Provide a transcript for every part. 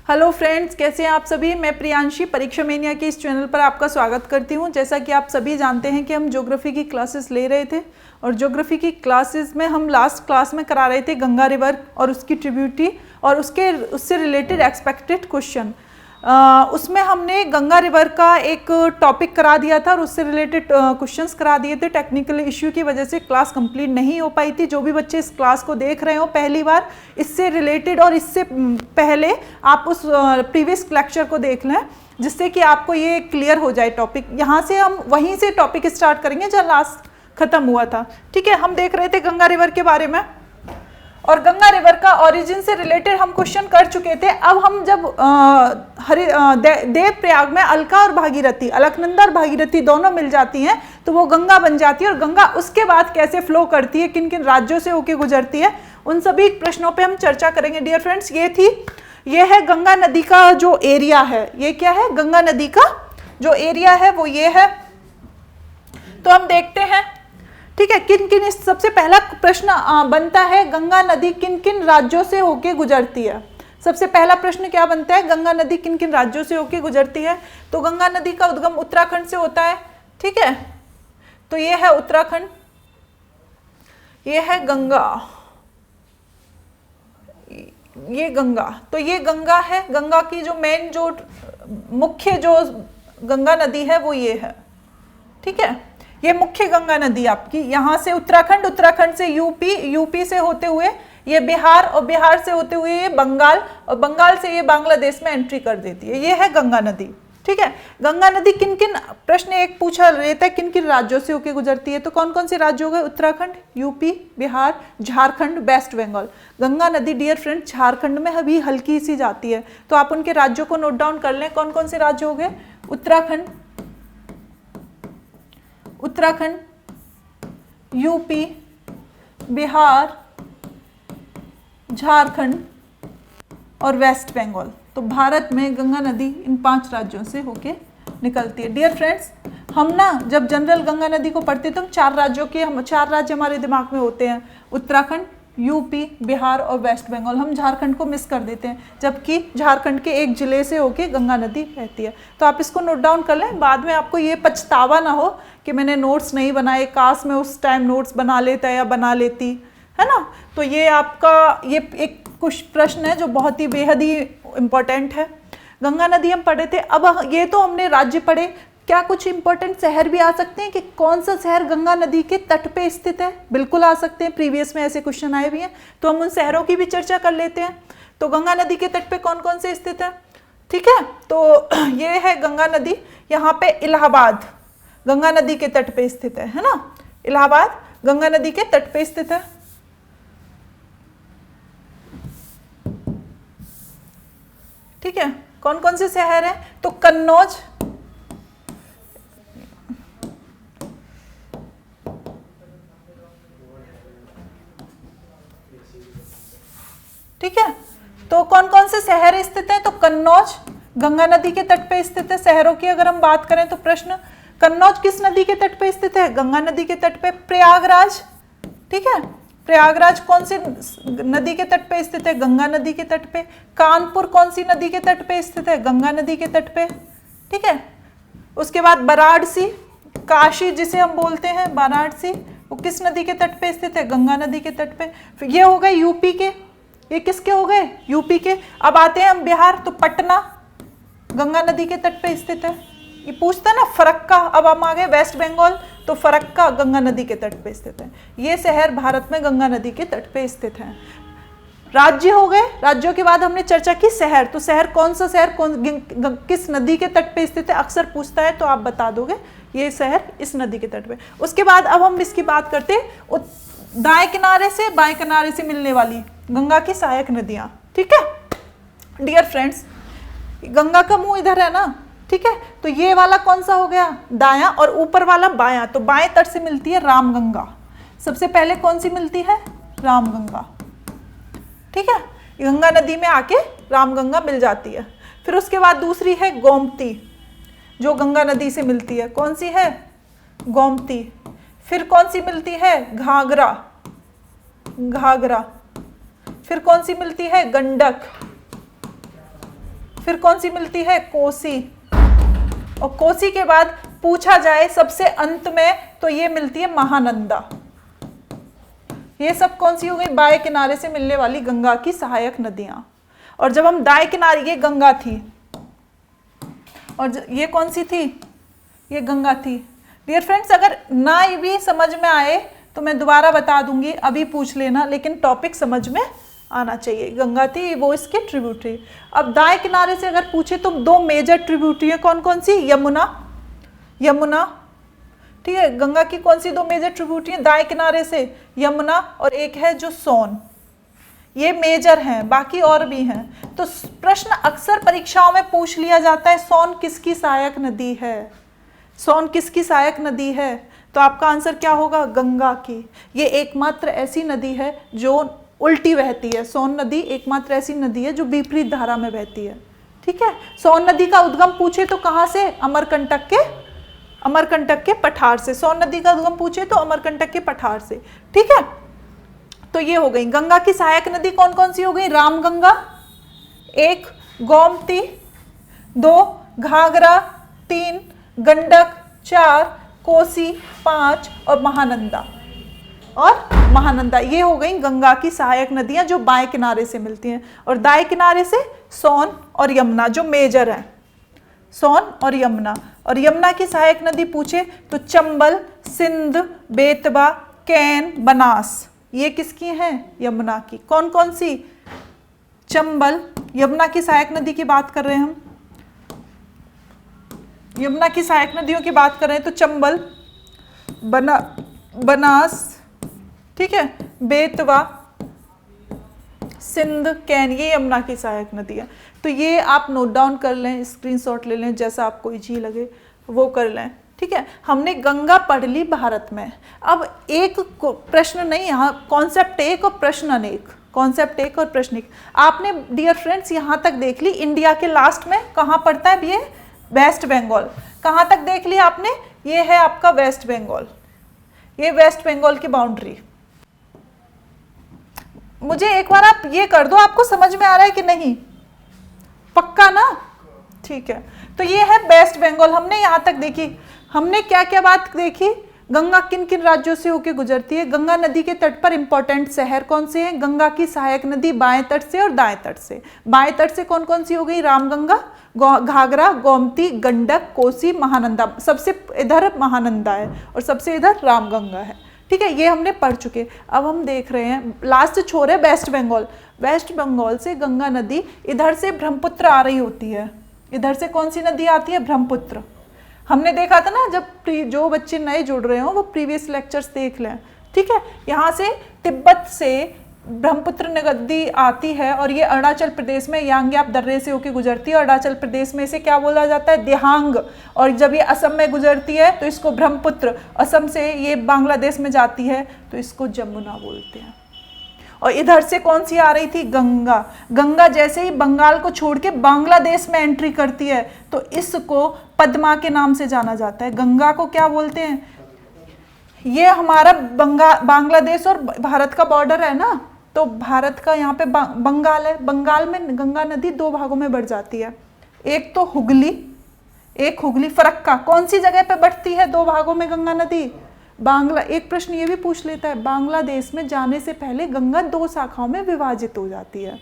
Hello friends, कैसे हैं आप सभी। मैं प्रियांशी परीक्षा मेनिया के इस चैनल पर आपका स्वागत करती हूं। जैसा कि आप सभी जानते हैं कि हम ज्योग्राफी की क्लासेस ले रहे थे और ज्योग्राफी की क्लासेस में हम लास्ट क्लास में करा रहे थे गंगा रिवर और उसकी ट्रिब्यूटरी और उससे रिलेटेड एक्सपेक्टेड क्वेश्चन। उसमें हमने गंगा रिवर का एक टॉपिक करा दिया था और उससे रिलेटेड क्वेश्चंस करा दिए थे। टेक्निकल इश्यू की वजह से क्लास कंप्लीट नहीं हो पाई थी। जो भी बच्चे इस क्लास को देख रहे हो पहली बार, इससे रिलेटेड और इससे पहले आप उस प्रीवियस लेक्चर को देख लें, जिससे कि आपको ये क्लियर हो जाए टॉपिक। यहाँ से हम वहीं से टॉपिक स्टार्ट करेंगे जहाँ लास्ट खत्म हुआ था। ठीक है, हम देख रहे थे गंगा रिवर के बारे में और गंगा रिवर का ओरिजिन से रिलेटेड हम क्वेश्चन कर चुके थे। अब हम जब देव प्रयाग में अलका और भागीरथी, अलकनंदा और भागीरथी दोनों मिल जाती हैं तो वो गंगा बन जाती है। और गंगा उसके बाद कैसे फ्लो करती है, किन किन राज्यों से होके गुजरती है, उन सभी प्रश्नों पे हम चर्चा करेंगे। डियर फ्रेंड्स, ये है गंगा नदी का जो एरिया है। ये क्या है? गंगा नदी का जो एरिया है वो ये है। तो हम देखते हैं, ठीक है, किन किन, सबसे पहला प्रश्न बनता है गंगा नदी किन किन राज्यों से होके गुजरती है। सबसे पहला प्रश्न क्या बनता है? गंगा नदी किन किन राज्यों से होके गुजरती है। तो गंगा नदी का उद्गम उत्तराखंड से होता है। ठीक है, तो ये है उत्तराखंड, ये है गंगा, ये गंगा। तो ये गंगा है। गंगा की जो मेन जो मुख्य जो गंगा नदी है वो ये है। ठीक है, ये मुख्य गंगा नदी आपकी यहाँ से उत्तराखंड, उत्तराखंड से यूपी, यूपी से होते हुए ये बिहार और बिहार से होते हुए ये बंगाल और बंगाल से ये बांग्लादेश में एंट्री कर देती है। ये है गंगा नदी। ठीक है, गंगा नदी किन किन, प्रश्न एक पूछा रहता है किन किन राज्यों से होकर गुजरती है। तो कौन कौन से राज्य हो गए? Uttarakhand, UP, Bihar, Jharkhand, West Bengal. Ganga नदी डियर फ्रेंड झारखंड में अभी हल्की सी जाती है, तो आप उनके राज्यों को नोट डाउन कर लें। कौन कौन से राज्य हो गए? उत्तराखंड, उत्तराखंड, यूपी, बिहार, झारखंड और वेस्ट बंगाल। तो भारत में गंगा नदी इन 5 राज्यों से होके निकलती है। डियर फ्रेंड्स, हम ना जब जनरल गंगा नदी को पढ़ते तो हम 4 राज्यों के, हम 4 राज्य हमारे दिमाग में होते हैं, उत्तराखंड, यूपी, बिहार और वेस्ट बंगाल। हम झारखंड को मिस कर देते हैं, जबकि झारखंड के एक जिले से होके गंगा नदी बहती है। तो आप इसको नोट डाउन कर लें, बाद में आपको ये पछतावा ना हो कि मैंने नोट्स नहीं बनाए, काश मैं उस टाइम नोट्स बना लेता या बना लेती, है ना। तो ये आपका ये एक कुछ प्रश्न है जो बहुत ही बेहद ही इम्पोर्टेंट है। गंगा नदी हम पढ़े थे। अब ये तो हमने राज्य पढ़े, क्या कुछ इंपॉर्टेंट शहर भी आ सकते हैं कि कौन सा शहर गंगा नदी के तट पे स्थित है? बिल्कुल आ सकते हैं, प्रीवियस में ऐसे क्वेश्चन आए भी हैं, तो हम उन शहरों की भी चर्चा कर लेते हैं। तो गंगा नदी के तट पे कौन कौन से स्थित है? ठीक है, तो ये है गंगा नदी। यहाँ पे इलाहाबाद गंगा नदी के तट पे स्थित है ना। इलाहाबाद गंगा नदी के तट पे स्थित है। ठीक है, कौन कौन से शहर हैं? तो कन्नौज, ठीक है, तो कौन कौन से शहर स्थित हैं? तो कन्नौज गंगा नदी के तट पे स्थित है। शहरों की अगर हम बात करें तो प्रश्न, कन्नौज किस नदी के तट पे स्थित है? गंगा नदी के तट पे। प्रयागराज, ठीक है, प्रयागराज कौन सी नदी के तट पे स्थित है? गंगा नदी के तट पे। कानपुर कौन सी नदी के तट पे स्थित है? गंगा नदी के तट पे। ठीक है, उसके बाद वाराणसी, काशी जिसे हम बोलते हैं वाराणसी, वो किस नदी के तट पे स्थित है? गंगा नदी के तट पे। ये हो गए यूपी के, ये किसके हो गए? यूपी के। अब आते हैं हम बिहार, तो पटना गंगा नदी के तट पे स्थित है। ये पूछता है ना फरक्का। अब हम आ गए वेस्ट बंगाल, तो फरक्का गंगा नदी के तट पे स्थित है। ये शहर भारत में गंगा नदी के तट पे स्थित हैं। राज्य हो गए, राज्यों के बाद हमने चर्चा की शहर। तो शहर कौन सा शहर किस नदी के तट पे स्थित है? अक्सर पूछता है, तो आप बता दोगे ये शहर इस नदी के तट पे। उसके बाद अब हम इसकी बात करते हैं दाएं किनारे से बाएं किनारे से मिलने वाली गंगा की सहायक नदियां। ठीक है डियर फ्रेंड्स, गंगा का मुंह इधर है ना, ठीक है, तो ये वाला कौन सा हो गया? दायां, और ऊपर वाला बायां। तो बाएं तट से मिलती है रामगंगा। सबसे पहले कौन सी मिलती है? रामगंगा। ठीक है, गंगा नदी में आके रामगंगा मिल जाती है। फिर उसके बाद दूसरी है गोमती, जो गंगा नदी से मिलती है। कौन सी है? गोमती। फिर कौन सी मिलती है? घाघरा, घाघरा। फिर कौन सी मिलती है? गंडक, फिर कौन सी मिलती है, कोसी, और कोसी के बाद पूछा जाए सबसे अंत में तो ये मिलती है महानंदा। ये सब कौन सी हो गई, बाएं किनारे से मिलने वाली गंगा की सहायक नदियां। और जब हम दाएं किनारे, ये गंगा थी और ये कौन सी थी, ये गंगा थी। डियर फ्रेंड्स, अगर ना ये भी समझ में आए तो मैं दोबारा बता दूंगी, अभी पूछ लेना, लेकिन टॉपिक समझ में आना चाहिए। गंगा थी, वो इसके ट्रिब्यूटरी। अब दाएं किनारे से अगर पूछे तो दो मेजर ट्रिब्यूटरी है, कौन कौन सी, यमुना, यमुना, ठीक है। गंगा की कौन सी दो मेजर ट्रिब्यूटरी है दाएं किनारे से, यमुना, और एक है जो सोन। ये मेजर हैं, बाकी और भी हैं। तो प्रश्न अक्सर परीक्षाओं में पूछ लिया जाता है, सोन किसकी सहायक नदी है, सोन किसकी सहायक नदी है, तो आपका आंसर क्या होगा, गंगा की। ये एकमात्र ऐसी नदी है जो उल्टी बहती है। सोन नदी एकमात्र ऐसी नदी है जो विपरीत धारा में बहती है, ठीक है। सोन नदी का उद्गम पूछे तो कहाँ से, अमरकंटक के पठार से। सोन नदी का उद्गम पूछे तो अमरकंटक के पठार से, ठीक है। तो ये हो गई गंगा की सहायक नदी। कौन कौन सी हो गई, रामगंगा, एक गोमती, दो घाघरा, तीन गंडक, चार कोसी, पांच और महानंदा, ये हो गई गंगा की सहायक नदियां जो बाएं किनारे से मिलती हैं। और दाएं किनारे से सोन और यमुना जो मेजर हैं, सोन और यमुना। और यमुना की सहायक नदी पूछे तो चंबल, सिंध, बेतवा, कैन, बनास, ये किसकी हैं, यमुना की। कौन कौन सी, चंबल, यमुना की सहायक नदी की बात कर रहे हैं हम, यमुना की सहायक नदियों की बात कर रहे हैं तो चंबल, बनास, ठीक है, बेतवा, सिंध, कैन, ये यमुना की सहायक नदी है। तो ये आप नोट डाउन कर लें, स्क्रीनशॉट ले लें, जैसा आपको इजी लगे वो कर लें, ठीक है। हमने गंगा पढ़ ली भारत में। अब एक प्रश्न नहीं, यहाँ कॉन्सेप्ट एक और प्रश्न अनेक, कॉन्सेप्ट एक और प्रश्न एक। आपने डियर फ्रेंड्स यहाँ तक देख ली, इंडिया के लास्ट में कहाँ पड़ता है ये, वेस्ट बंगाल। कहाँ तक देख लिया आपने, ये है आपका वेस्ट बंगाल, ये वेस्ट बंगाल की बाउंड्री। मुझे एक बार आप ये कर दो, आपको समझ में आ रहा है कि नहीं, पक्का ना, ठीक है। तो ये है वेस्ट बंगाल, हमने यहाँ तक देखी। हमने क्या क्या बात देखी, गंगा किन किन राज्यों से होकर गुजरती है, गंगा नदी के तट पर इंपॉर्टेंट शहर कौन से हैं, गंगा की सहायक नदी बाएं तट से और दाएं तट से। बाएं तट से कौन कौन सी हो गई, रामगंगा, घाघरा, गोमती, गंडक, कोसी, महानंदा। सबसे इधर महानंदा है और सबसे इधर रामगंगा है, ठीक है। ये हमने पढ़ चुके। अब हम देख रहे हैं लास्ट छोर है वेस्ट बंगाल। वेस्ट बंगाल से गंगा नदी इधर से ब्रह्मपुत्र आ रही होती है। इधर से कौन सी नदी आती है, ब्रह्मपुत्र। हमने देखा था ना, जब जो बच्चे नए जुड़ रहे हो वो प्रीवियस लेक्चर्स देख लें, ठीक है। यहाँ से तिब्बत से ब्रह्मपुत्र नदी आती है और ये अरुणाचल प्रदेश में यांग्याप दर्रे से होकर गुजरती है। अरुणाचल प्रदेश में इसे क्या बोला जाता है, दिहांग। और जब ये असम में गुजरती है तो इसको ब्रह्मपुत्र, असम से ये बांग्लादेश में जाती है तो इसको जमुना बोलते हैं। और इधर से कौन सी आ रही थी, गंगा। गंगा जैसे ही बंगाल को छोड़ के बांग्लादेश में एंट्री करती है तो इसको पद्मा के नाम से जाना जाता है। गंगा को क्या बोलते हैं, ये हमारा बांग्लादेश और भारत का बॉर्डर है ना, तो भारत का यहाँ पे बंगाल है। बंगाल में गंगा नदी दो भागों में बढ़ जाती है, एक तो हुगली, एक हुगली फरक्का। कौन सी जगह पे बढ़ती है दो भागों में गंगा नदी, एक प्रश्न ये भी पूछ लेता है, बांग्लादेश में जाने से पहले गंगा दो शाखाओं में विभाजित हो जाती है।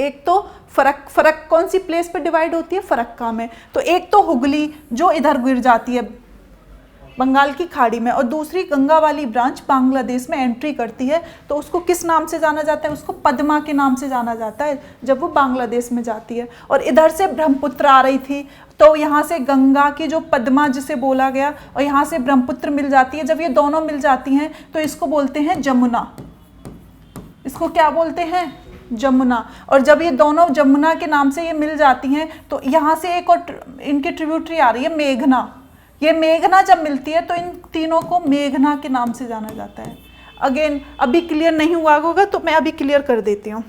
एक तो फरक कौन सी प्लेस पे डिवाइड होती है, फरक्का में। तो एक तो हुगली जो इधर गिर जाती है बंगाल की खाड़ी में, और दूसरी गंगा वाली ब्रांच बांग्लादेश में एंट्री करती है तो उसको किस नाम से जाना जाता है, उसको पद्मा के नाम से जाना जाता है जब वो बांग्लादेश में जाती है। और इधर से ब्रह्मपुत्र आ रही थी तो यहाँ से गंगा की जो पद्मा जिसे बोला गया और यहाँ से ब्रह्मपुत्र मिल जाती है। जब ये दोनों मिल जाती हैं तो इसको बोलते हैं जमुना। इसको क्या बोलते हैं, जमुना। और जब ये दोनों जमुना के नाम से ये मिल जाती हैं तो यहाँ से एक और इनकी ट्रिब्यूटरी आ रही है मेघना। ये मेघना जब मिलती है तो इन तीनों को मेघना के नाम से जाना जाता है। अगेन अभी क्लियर नहीं हुआ होगा तो मैं अभी क्लियर कर देती हूँ।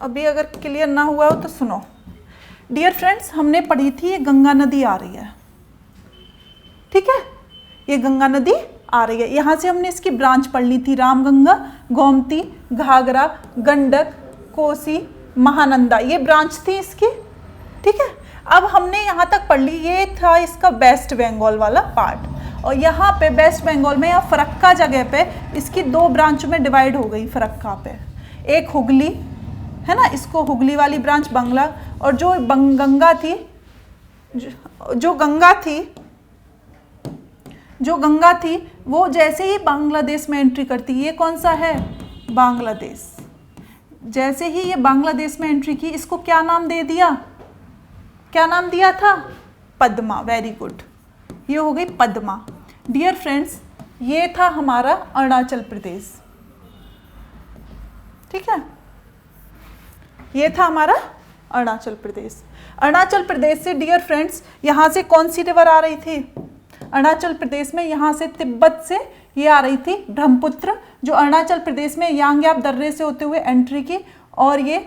अभी अगर क्लियर ना हुआ हो तो सुनो। डियर फ्रेंड्स, हमने पढ़ी थी ये गंगा नदी आ रही है, ठीक है, ये गंगा नदी आ रही है। यहाँ से हमने इसकी ब्रांच पढ़ ली थी, रामगंगा, गोमती, घाघरा, गंडक, कोसी, महानंदा, ये ब्रांच थी इसकी। ठीक है, अब हमने यहाँ तक पढ़ ली, ये था इसका वेस्ट बंगाल वाला पार्ट। और यहाँ पे वेस्ट बंगाल में या फरक्का जगह पे इसकी 2 ब्रांच में डिवाइड हो गई फरक्का पे। एक हुगली है ना, इसको हुगली वाली ब्रांच बांग्ला, और जो गंगा थी, जो गंगा थी वो जैसे ही बांग्लादेश में एंट्री करती, ये कौन सा है, बांग्लादेश। जैसे ही ये बांग्लादेश में एंट्री की, इसको क्या नाम दे दिया, क्या नाम दिया था, पद्मा। वेरी गुड, ये हो गई पद्मा। डियर फ्रेंड्स, ये था हमारा अरुणाचल प्रदेश। ठीक है, ये था हमारा अरुणाचल प्रदेश। अरुणाचल प्रदेश से डियर फ्रेंड्स यहाँ से कौन सी रिवर आ रही थी, अरुणाचल प्रदेश में यहाँ से तिब्बत से ये आ रही थी ब्रह्मपुत्र, जो अरुणाचल प्रदेश में यांग्याप दर्रे से होते हुए एंट्री की, और ये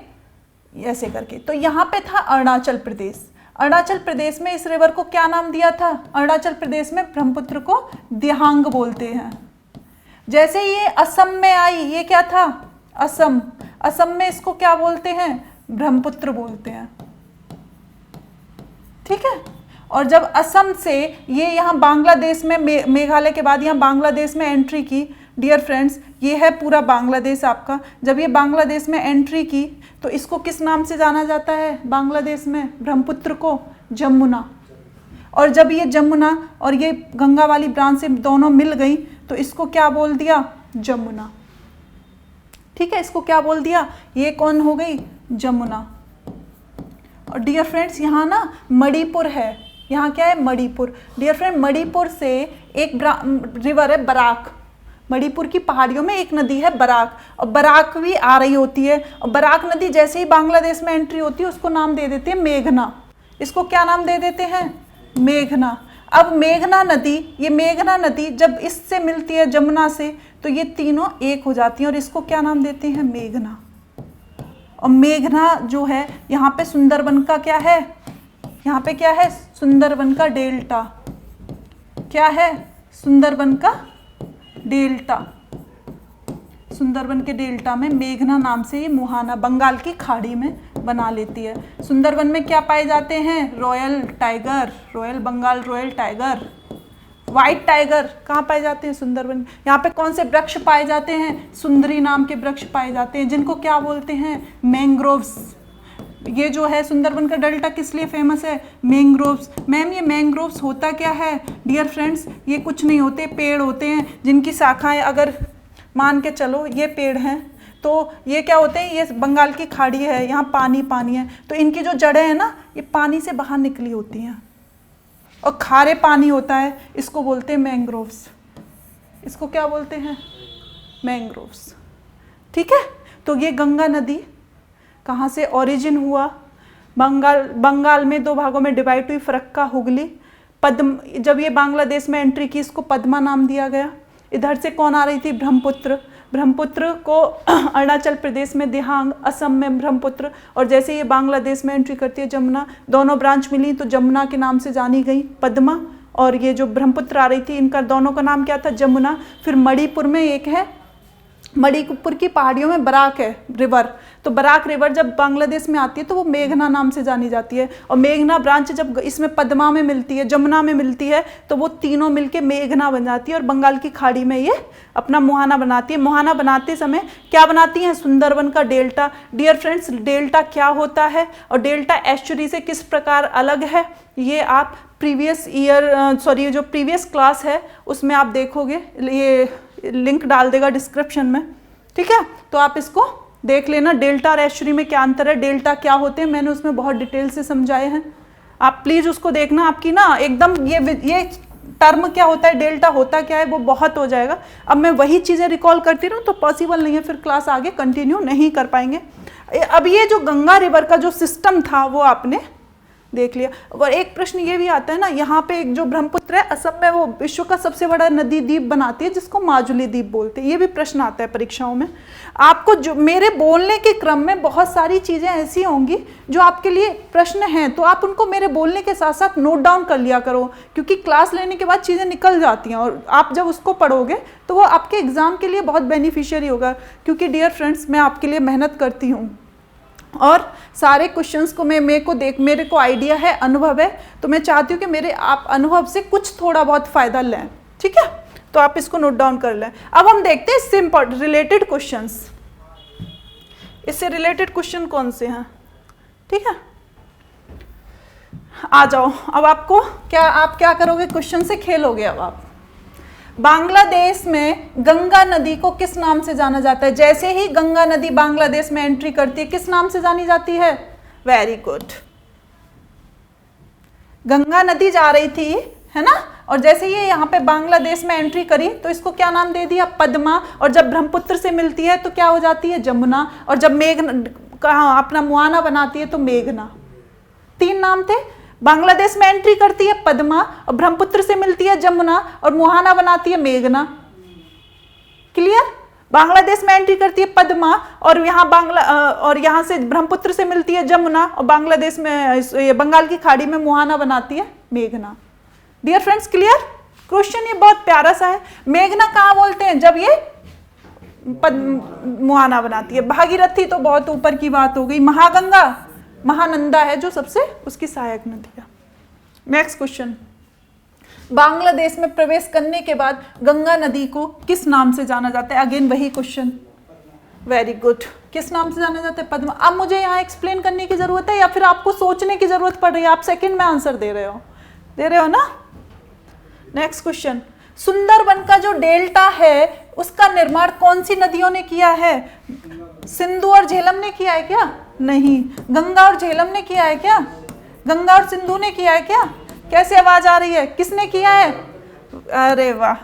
ऐसे करके। तो यहाँ पे था अरुणाचल प्रदेश। अरुणाचल प्रदेश में इस रिवर को क्या नाम दिया था, अरुणाचल प्रदेश में ब्रह्मपुत्र को दिहांग बोलते हैं। जैसे ये असम में आई, ये क्या था, असम। असम में इसको क्या बोलते हैं, ब्रह्मपुत्र बोलते हैं। ठीक है, और जब असम से ये यहाँ बांग्लादेश में, मेघालय के बाद यहाँ बांग्लादेश में एंट्री की, डियर फ्रेंड्स ये है पूरा बांग्लादेश आपका। जब ये बांग्लादेश में एंट्री की तो इसको किस नाम से जाना जाता है बांग्लादेश में, ब्रह्मपुत्र को जमुना। और जब ये जमुना और ये गंगा वाली ब्रांच से दोनों मिल गई तो इसको क्या बोल दिया, जमुना। ठीक है, इसको क्या बोल दिया, ये कौन हो गई, जमुना। और डियर फ्रेंड्स यहाँ ना मणिपुर है, यहाँ क्या है, मणिपुर। डियर फ्रेंड, मणिपुर से एक रिवर है बराक। मणिपुर की पहाड़ियों में एक नदी है बराक, और बराक भी आ रही होती है। और बराक नदी जैसे ही बांग्लादेश में एंट्री होती है उसको नाम दे देते हैं मेघना। इसको क्या नाम दे देते हैं, मेघना। अब मेघना नदी, ये मेघना नदी जब इससे मिलती है जमुना से तो ये तीनों एक हो जाती हैं और इसको क्या नाम देते हैं, मेघना। और मेघना जो है यहाँ पे सुंदरबन का क्या है, यहाँ पे क्या है, सुंदरबन का डेल्टा। क्या है, सुंदरबन का डेल्टा। सुंदरबन के डेल्टा में मेघना नाम से ये मुहाना बंगाल की खाड़ी में बना लेती है। सुंदरबन में क्या पाए जाते हैं, royal tiger, royal Bengal royal tiger, white tiger कहाँ पाए जाते हैं, सुंदरबन। यहाँ पे कौन से वृक्ष पाए जाते हैं, सुंदरी नाम के वृक्ष पाए जाते हैं जिनको क्या बोलते हैं, मैंग्रोव्स। ये जो है सुंदरबन का डेल्टा किस लिए फेमस है, मैंग्रोव्स। मैम ये मैंग्रोव्स होता क्या है, डियर फ्रेंड्स ये कुछ नहीं होते, पेड़ होते हैं जिनकी शाखाएं, अगर मान के चलो ये पेड़ हैं तो ये क्या होते हैं, ये बंगाल की खाड़ी है, यहाँ पानी पानी है, तो इनकी जो जड़ें हैं ना ये पानी से बाहर निकली होती हैं और खारे पानी होता है, इसको बोलते हैं मैंग्रोव्स। इसको क्या बोलते हैं, मैंग्रोव्स। ठीक है, तो ये गंगा नदी कहाँ से ओरिजिन हुआ, बंगाल में 2 भागों में डिवाइड हुई, फरक्का, हुगली, पद्म। जब ये बांग्लादेश में एंट्री की इसको पद्मा नाम दिया गया। इधर से कौन आ रही थी, ब्रह्मपुत्र। ब्रह्मपुत्र को अरुणाचल प्रदेश में दिहांग, असम में ब्रह्मपुत्र, और जैसे ये बांग्लादेश में एंट्री करती है जमुना, दोनों ब्रांच मिली तो जमुना के नाम से जानी गई पद्मा। और ये जो ब्रह्मपुत्र आ रही थी इनका दोनों का नाम क्या था, जमुना। फिर मणिपुर में एक है, मणिपुर की पहाड़ियों में बराक है रिवर, तो बराक रिवर जब बांग्लादेश में आती है तो वो मेघना नाम से जानी जाती है। और मेघना ब्रांच जब इसमें पद्मा में मिलती है, जमुना में मिलती है, तो वो तीनों मिलके मेघना बन जाती है और बंगाल की खाड़ी में ये अपना मुहाना बनाती है। मुहाना बनाते समय क्या बनाती हैं, सुंदरबन का डेल्टा। डियर फ्रेंड्स, डेल्टा क्या होता है और डेल्टा एस्चुरी से किस प्रकार अलग है, ये आप जो प्रीवियस क्लास है उसमें आप देखोगे, ये लिंक डाल देगा डिस्क्रिप्शन में। ठीक है, तो आप इसको देख लेना, डेल्टा और एस्चुरी में क्या अंतर है, डेल्टा क्या होते हैं, मैंने उसमें बहुत डिटेल से समझाए हैं, आप प्लीज़ उसको देखना। आपकी ना एकदम ये टर्म क्या होता है, डेल्टा होता क्या है, वो बहुत हो जाएगा। अब मैं वही चीज़ें रिकॉल करती रहूँ तो पॉसिबल नहीं है, फिर क्लास आगे कंटिन्यू नहीं कर पाएंगे। अब ये जो गंगा रिवर का जो सिस्टम था वो आपने देख लिया। और एक प्रश्न ये भी आता है ना, यहाँ पे एक जो ब्रह्मपुत्र है असम में वो विश्व का सबसे बड़ा नदी द्वीप बनाती है जिसको माजुली द्वीप बोलते हैं, ये भी प्रश्न आता है परीक्षाओं में। आपको जो मेरे बोलने के क्रम में बहुत सारी चीज़ें ऐसी होंगी जो आपके लिए प्रश्न हैं, तो आप उनको मेरे बोलने के साथ साथ नोट डाउन कर लिया करो, क्योंकि क्लास लेने के बाद चीज़ें निकल जाती हैं और आप जब उसको पढ़ोगे तो वो आपके एग्ज़ाम के लिए बहुत बेनिफिशियरी होगा। क्योंकि डियर फ्रेंड्स, मैं आपके लिए मेहनत करती हूँ, और सारे क्वेश्चंस को मेरे को आइडिया है, अनुभव है, तो मैं चाहती हूँ कि आप अनुभव से कुछ थोड़ा बहुत फायदा लें, ठीक है। तो आप इसको नोट डाउन कर लें। अब हम देखते हैं इससे इम्पोर्टेंट रिलेटेड क्वेश्चंस। इससे रिलेटेड क्वेश्चन कौन से हैं, ठीक है। आ जाओ, अब आप क्या करोगे, क्वेश्चन से खेलोगे। अब आप, बांग्लादेश में गंगा नदी को किस नाम से जाना जाता है? जैसे ही गंगा नदी बांग्लादेश में एंट्री करती है, किस नाम से जानी जाती है? Very good. गंगा नदी जा रही थी, है ना, और जैसे ही यहाँ पे बांग्लादेश में एंट्री करी तो इसको क्या नाम दे दिया? पद्मा। और जब ब्रह्मपुत्र से मिलती है तो क्या हो जाती है? जमुना। और जब अपना मुआना बनाती है तो मेघना। 3 नाम थे। बांग्लादेश में एंट्री करती है पद्मा, और ब्रह्मपुत्र से मिलती है जमुना, और मुहाना बनाती है मेघना। क्लियर? बांग्लादेश में एंट्री करती है पद्मा, और यहाँ से ब्रह्मपुत्र से मिलती है जमुना, और बांग्लादेश में बंगाल की खाड़ी में मुहाना बनाती है मेघना। Dear friends, clear? क्वेश्चन ये बहुत प्यारा सा है। मेघना कहाँ बोलते हैं? जब ये मुहाना बनाती है। भागीरथी तो बहुत ऊपर की बात हो गई। महागंगा, महानंदा है जो सबसे उसकी सहायक नदी है। नेक्स्ट क्वेश्चन, बांग्लादेश में प्रवेश करने के बाद गंगा नदी को किस नाम से जाना जाता है? अगेन वही क्वेश्चन। Very good. किस नाम से जाना जाता है? पद्मा। अब मुझे यहाँ एक्सप्लेन करने की जरूरत है या फिर आपको सोचने की जरूरत पड़ रही है? आप सेकंड में आंसर दे रहे हो ना? नेक्स्ट क्वेश्चन, सुंदरबन का जो डेल्टा है उसका निर्माण कौन सी नदियों ने किया है? सिंधु और झेलम ने किया है क्या? नहीं। गंगा और झेलम ने किया है क्या? गंगा और सिंधु ने किया है क्या? कैसे आवाज आ रही है? किसने किया है? अरे वाह,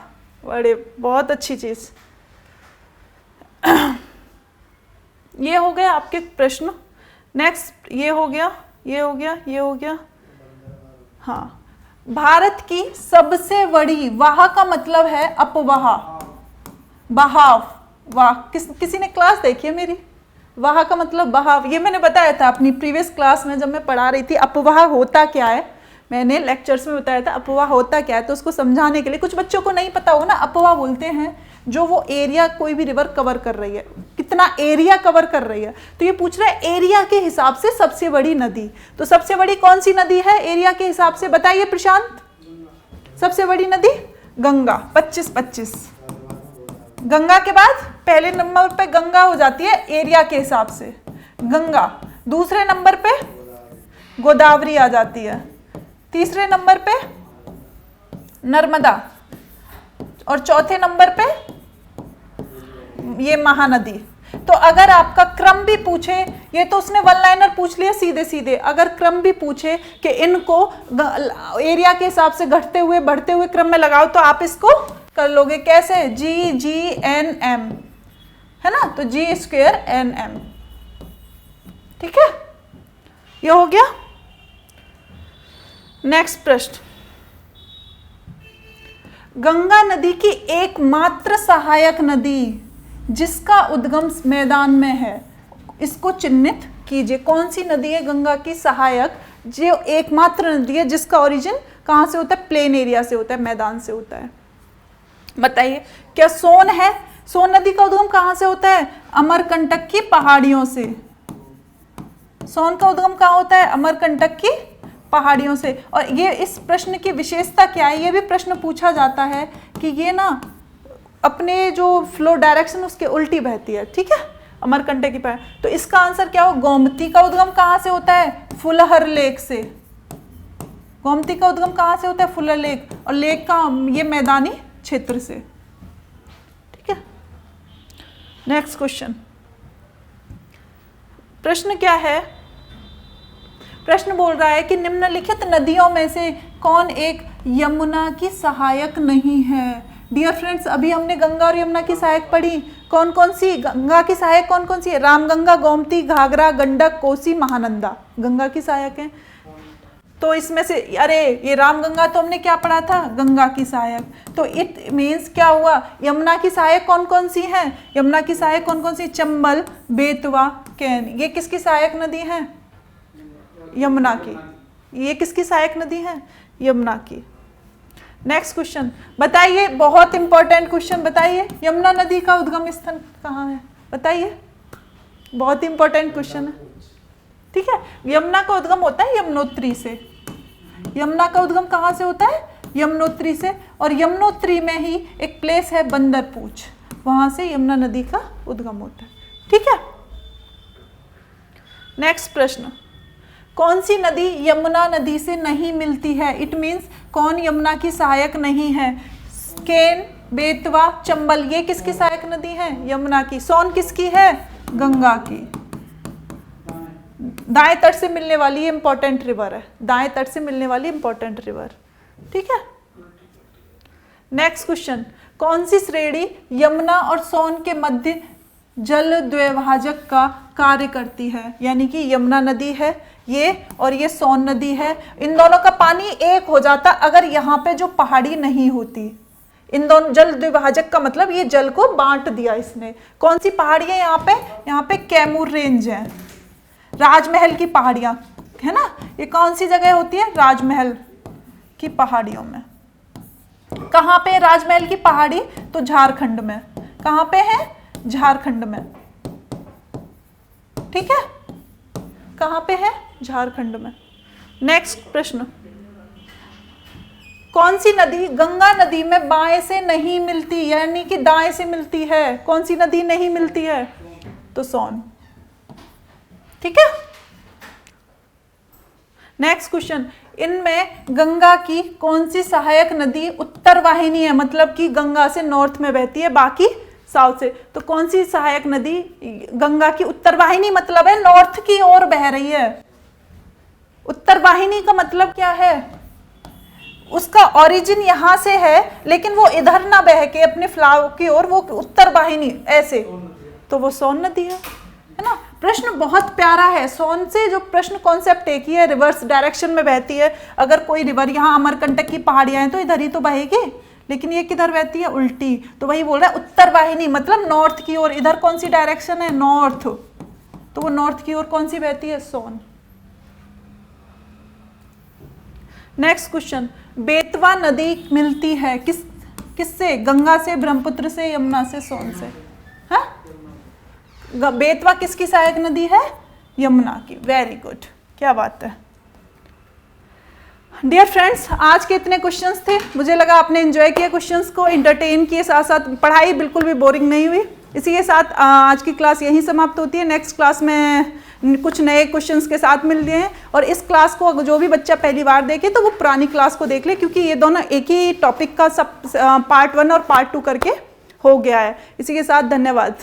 बहुत अच्छी चीज। ये हो गया आपके प्रश्न। नेक्स्ट, ये हो गया। हाँ, भारत की सबसे बड़ी, वाह का मतलब है अपवाह, बहाव। वाह, किसी ने क्लास देखी है मेरी? वाह का मतलब बहाव, ये मैंने बताया था अपनी प्रीवियस क्लास में जब मैं पढ़ा रही थी। अपवाह होता क्या है, मैंने लेक्चर्स में बताया था अपवाह होता क्या है। तो उसको समझाने के लिए, कुछ बच्चों को नहीं पता होगा ना, अपवाह बोलते हैं जो वो एरिया कोई भी रिवर कवर कर रही है, कितना एरिया कवर कर रही है। तो ये पूछ रहा है एरिया के हिसाब से सबसे बड़ी नदी। तो सबसे बड़ी कौन सी नदी है एरिया के हिसाब से? बताइए प्रशांत। सबसे बड़ी नदी गंगा, 25-25। गंगा के बाद पहले नंबर पे गंगा हो जाती है एरिया के हिसाब से, गंगा। दूसरे नंबर पे गोदावरी आ जाती है। तीसरे नंबर पे नर्मदा, और चौथे नंबर पे ये महानदी। तो अगर आपका क्रम भी पूछे, ये तो उसने वन लाइनर पूछ लिया सीधे सीधे, अगर क्रम भी पूछे कि इनको एरिया के हिसाब से घटते हुए बढ़ते हुए क्रम में लगाओ तो आप इसको कर लोगे। कैसे? GGNM, है ना, तो G²NM। ठीक है, ये हो गया। नेक्स्ट प्रश्न, गंगा नदी की एकमात्र सहायक नदी जिसका उद्गम मैदान में है, इसको चिन्हित कीजिए। कौन सी नदी है गंगा की सहायक, जो एकमात्र नदी है जिसका ओरिजिन कहाँ से होता है? प्लेन एरिया से होता है, मैदान से होता है। बताइए, क्या सोन है? सोन नदी का उद्गम कहाँ से होता है? अमरकंटक की पहाड़ियों से। सोन का उद्गम कहाँ होता है? अमरकंटक की पहाड़ियों से। और ये इस प्रश्न की विशेषता क्या है? ये भी प्रश्न पूछा जाता है कि ये ना अपने जो फ्लो डायरेक्शन उसके उल्टी बहती है। ठीक है, अमरकंटक की पहाड़। तो इसका आंसर क्या हो? गोमती का उद्गम कहाँ से होता है? फुलहर लेक से। गोमती का उद्गम कहाँ से होता है? फुलहर लेक, और लेक का ये मैदानी क्षेत्र से। ठीक है, नेक्स्ट क्वेश्चन। प्रश्न क्या है? प्रश्न बोल रहा है कि निम्नलिखित नदियों में से कौन एक यमुना की सहायक नहीं है? डियर फ्रेंड्स, अभी हमने गंगा और यमुना की सहायक पढ़ी। कौन कौन सी गंगा की सहायक कौन कौन सी है? रामगंगा, गोमती, घाघरा, गंडक, कोसी, महानंदा गंगा की सहायक है। तो इसमें से, अरे ये रामगंगा तो हमने क्या पढ़ा था? गंगा की सहायक। तो इट मीन्स क्या हुआ? यमुना की सहायक कौन कौन सी है? यमुना की सहायक कौन कौन सी? चंबल, बेतवा, कैन। ये किसकी सहायक नदी है? यमुना की। ये किसकी सहायक नदी है? यमुना की। नेक्स्ट क्वेश्चन बताइए, बहुत इंपॉर्टेंट क्वेश्चन बताइए, यमुना नदी का उद्गम स्थान कहाँ है? बताइए, बहुत इंपॉर्टेंट क्वेश्चन है। ठीक है। यमुना का उद्गम होता है यमुनोत्री से। यमुना का उद्गम कहाँ से होता है? यमुनोत्री से। और यमुनोत्री में ही एक प्लेस है बंदरपूछ, वहां से यमुना नदी का उद्गम होता है। ठीक है। नेक्स्ट प्रश्न, कौन सी नदी यमुना नदी से नहीं मिलती है? इट मीन्स कौन यमुना की सहायक नहीं है? केन, बेतवा, चंबल, ये किसकी सहायक नदी है? यमुना की। सोन किसकी है? गंगा की। दाएं तट से मिलने वाली इंपॉर्टेंट रिवर है, दाएं तट से मिलने वाली इंपॉर्टेंट रिवर। ठीक है। नेक्स्ट क्वेश्चन, कौन सी श्रेणी यमुना और सोन के मध्य जल द्वैवाहक का कार्य करती है? यानी कि यमुना नदी है ये और ये सोन नदी है, इन दोनों का पानी एक हो जाता अगर यहाँ पे जो पहाड़ी नहीं होती। इन दोनों जल द्विभाजक का मतलब ये जल को बांट दिया इसने। कौन सी पहाड़ी है यहाँ पे? यहाँ पे कैमूर रेंज है, राजमहल की पहाड़ियाँ है ना। ये कौन सी जगह होती है? राजमहल की पहाड़ियों में। कहाँ पे राजमहल की पहाड़ी? तो झारखंड में। कहाँ पे है? झारखंड में। ठीक है, कहाँ पे है? झारखंड में। नेक्स्ट प्रश्न, कौन सी नदी गंगा नदी में बाएं से नहीं मिलती, यानी कि दाएं से मिलती है? कौन सी नदी नहीं मिलती है? तो सोन। ठीक है। नेक्स्ट क्वेश्चन, इनमें गंगा की कौन सी सहायक नदी उत्तर वाहिनी है, मतलब कि गंगा से नॉर्थ में बहती है, बाकी साउथ से। तो कौन सी सहायक नदी गंगा की उत्तर वाहिनी मतलब है नॉर्थ की ओर बह रही है। उत्तर वाहिनी का मतलब क्या है? उसका ओरिजिन यहां से है लेकिन वो इधर ना बह के अपने फ्लाव की ओर, वो उत्तर वाहिनी ऐसे, तो वो सोन नदी है ना। प्रश्न बहुत प्यारा है। सोन से जो प्रश्न कॉन्सेप्ट एक ही है, रिवर्स डायरेक्शन में बहती है। अगर कोई रिवर, यहाँ अमरकंटक की पहाड़ियां हैं तो इधर ही तो बहेगी, लेकिन ये किधर बहती है? उल्टी। तो वही बोल रहा है उत्तर वाहिनी मतलब नॉर्थ की ओर। इधर कौन सी डायरेक्शन है? नॉर्थ। तो वो नॉर्थ की ओर कौन सी बहती है? सोन। नेक्स्ट क्वेश्चन, बेतवा नदी मिलती है किससे? गंगा से, ब्रह्मपुत्र से, यमुना से, सोन से। हाँ, बेतवा किसकी सहायक नदी है? यमुना की। वेरी गुड, क्या बात है। डियर फ्रेंड्स, आज के इतने क्वेश्चंस थे। मुझे लगा आपने एंजॉय किया क्वेश्चंस को, इंटरटेन किए, साथ साथ पढ़ाई बिल्कुल भी बोरिंग नहीं हुई। इसी के साथ आज की क्लास यहीं समाप्त होती है। नेक्स्ट क्लास में कुछ नए क्वेश्चंस के साथ मिलते हैं। और इस क्लास को जो भी बच्चा पहली बार देखे तो वो पुरानी क्लास को देख ले, क्योंकि ये दोनों एक ही टॉपिक का सब पार्ट 1 और पार्ट 2 करके हो गया है। इसी के साथ धन्यवाद।